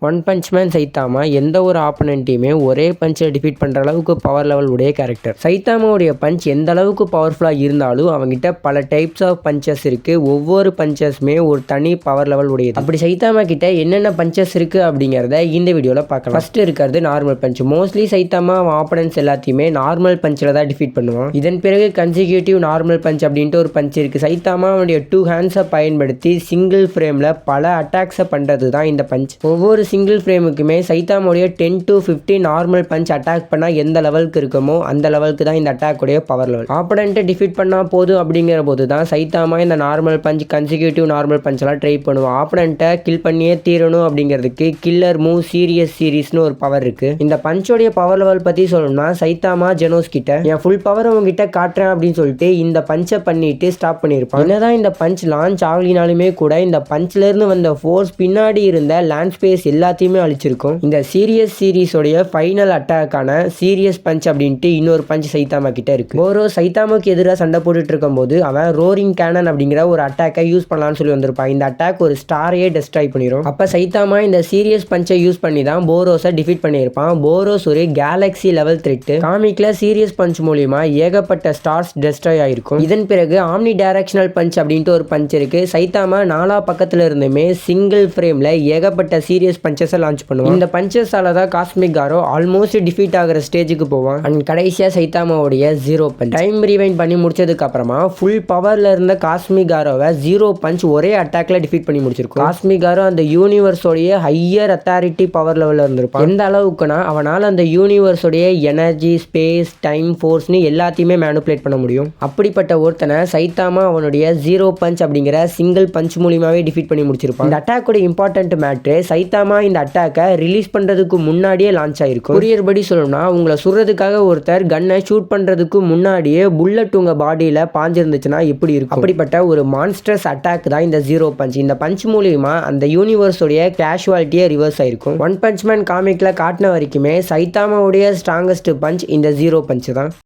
One punch man சைத்தாமா எந்த ஒரு ஆப்பனண்ட்டையுமே ஒரே பஞ்சில் டிஃபீட் பண்ணுற அளவுக்கு பவர் லெவல் உடைய கேரக்டர். சைத்தாமாவுடைய பஞ்ச் எந்த அளவுக்கு பவர்ஃபுல்லாக இருந்தாலும் அவங்ககிட்ட பல டைப்ஸ் ஆஃப் பஞ்சஸ் இருக்குது. ஒவ்வொரு பஞ்சஸுமே ஒரு தனி பவர் லெவல் உடையது. அப்படி சைத்தாமா கிட்ட என்னென்ன பஞ்சஸ் இருக்குது அப்படிங்கிறத இந்த வீடியோவில் பார்க்கலாம். ஃபர்ஸ்ட் இருக்கிறது நார்மல் பஞ்ச். மோஸ்ட்லி சைத்தாமா ஆப்பனன்ஸ் எல்லாத்தையுமே நார்மல் பஞ்சில் தான் டிஃபீட் பண்ணுவான். இதன் பிறகு கன்சிக்யூட்டிவ் நார்மல் பஞ்ச் அப்படின்ட்டு ஒரு பஞ்ச் இருக்குது. சைத்தாமா அவனுடைய 2 ஹேண்ட்ஸை பயன்படுத்தி சிங்கிள் ஃப்ரேமில் பல அட்டாக்ஸை பண்ணுறது தான் இந்த பஞ்ச். ஒவ்வொரு சிங்கிள் ஃப்ரேமுக்குமே சைத்தாமோடைய 10 to 15 நார்மல் பஞ்ச் அட்டாக் பண்ணால் எந்த லெவலுக்கு இருக்குமோ அந்த லெவலுக்கு தான் இந்த அட்டாக் உடைய பவர் லெவல். ஆப்பனண்ட்டை டிஃபீட் பண்ணால் போதும் அப்படிங்கிற போது தான் சைத்தாமா இந்த நார்மல் பஞ்ச் கன்சிக்யூட்டிவ் நார்மல் பஞ்செல்லாம் ட்ரை பண்ணுவோம். ஆப்பனண்ட்டை கில் பண்ணியே தீரணும் அப்படிங்கிறதுக்கு கில்லர் மூவ் சீரியஸ் சீரீஸ்னு ஒரு பவர் இருக்குது. இந்த பஞ்சோடைய பவர் லெவல் பற்றி சொல்லணும்னா சைத்தாமா ஜெனோஸ் கிட்ட என் ஃபுல் பவர் உங்ககிட்ட காட்டுறேன் அப்படின்னு சொல்லிட்டு இந்த பஞ்சை பண்ணிட்டு ஸ்டாப் பண்ணியிருப்பான். என்னதான் இந்த பஞ்ச் லான்ச் ஆகலினாலுமே கூட இந்த பஞ்ச்லேருந்து வந்த ஃபோர்ஸ் பின்னாடி இருந்த லேண்ட் ஸ்பேஸ் எல்லாத்தையுமே அழிச்சிருக்கும். இந்த சீரியஸ் சீரீஸோடைய ஃபைனல் அட்டாக்கான சீரியஸ் பஞ்ச் அப்படின்ட்டு இன்னொரு பஞ்ச் சைத்தாமா கிட்ட இருக்கு. போரோ சைத்தாமாக்கு எதிராக சண்டை போட்டுட்டு இருக்கும் போது அவன் ரோரிங் கேனன் அப்படிங்கிற ஒரு அட்டாக்கை யூஸ் பண்ணலாம்னு சொல்லி வந்திருப்பான். இந்த அட்டாக் ஒரு ஸ்டாரையே டெஸ்ட்ராய் பண்ணிடும். அப்ப சைத்தாமா இந்த சீரியஸ் பஞ்சை யூஸ் பண்ணி தான் போரோஸை டிஃபீட் பண்ணியிருப்பான். போரோஸ் ஒரு கேலக்ஸி லெவல் த்ரெட். காமிக்ல சீரியஸ் பஞ்ச் மூலியமா ஏகப்பட்ட ஸ்டார்ஸ் டெஸ்ட்ராய் ஆயிருக்கும். இதன் பிறகு ஆம்னி டைரக்ஷனல் பஞ்ச் அப்படின்ட்டு ஒரு பஞ்ச் இருக்கு. சைத்தாமா நாலா பக்கத்துல இருந்துமே சிங்கிள் ஃப்ரேம்ல ஏகப்பட்ட சீரியஸ் பஞ்சஸை லான்ச் பண்ணுவான். இந்த பஞ்சஸால தான் காஸ்மிக் காரோ ஆல்மோஸ்ட் டிஃபீட் ஆகிற ஸ்டேஜுக்கு போவான். அண்ட் கடைசியா சைத்தாமாவுடைய ஜீரோ பஞ்ச் டைம் ரீவைண்ட் பண்ணி முடிச்சதுக்கு அப்புறமா ஃபுல் பவர்ல இருந்த காஸ்மிக் காரோவை ஜீரோ பஞ்ச் ஒரே அட்டாக்ல டிஃபீட் பண்ணி முடிச்சிருக்கும். காஸ்மிக் காரோ அந்த யூனிவர்ஸோடைய ஹையர் அத்தாரிட்டி பவர் லெவல்ல இருந்திருப்பான். எந்த அளவுக்குனா அவனால் அந்த யூனிவர்ஸோடைய எனர்ஜி ஸ்பேஸ் டைம் ஃபோர்ஸ்னு எல்லாத்தையுமே மேனுப்புலேட் பண்ண முடியும். அப்படிப்பட்ட ஒருத்தனை சைத்தாமா அவனுடைய ஜீரோ பஞ்ச் அப்படிங்கிற சிங்கிள் பஞ்ச் மூலியமாவே டிஃபீட் பண்ணி முடிச்சிருப்பான். இந்த அட்டாக்கோட இம்பார்ட்டன்ட் மேட்ரு சைத்தாமா இந்த அட்டாக்கை ரிலீஸ் பண்றதுக்கு முன்னாடியே லான்ச் ஆயிருக்கும். கொரியர் படி சொல்லணும்னா உங்களை சுடுறதுக்காக ஒருத்தர் கன்னை ஷூட் பண்றதுக்கு முன்னாடியே புல்லட் உங்க பாடியில பாஞ்சிருந்துச்சுன்னா எப்படி இருக்கும். அப்படிப்பட்ட ஒரு மான்ஸ்டர்ஸ் அட்டாக் தான் இந்த ஜீரோ பஞ்ச். இந்த பஞ்ச் மூலியமா அந்த யூனிவர்ஸோடைய கேஷுவாலிட்டியே ரிவர்ஸ் ஆயிருக்கும். ஒன் பஞ்ச் மேன் காமிக்ல காட்டின வரைக்குமே சைத்தாமாவுடைய ஸ்ட்ராங்கஸ்ட் பஞ்ச் இந்த ஜீரோ பஞ்ச் தான்.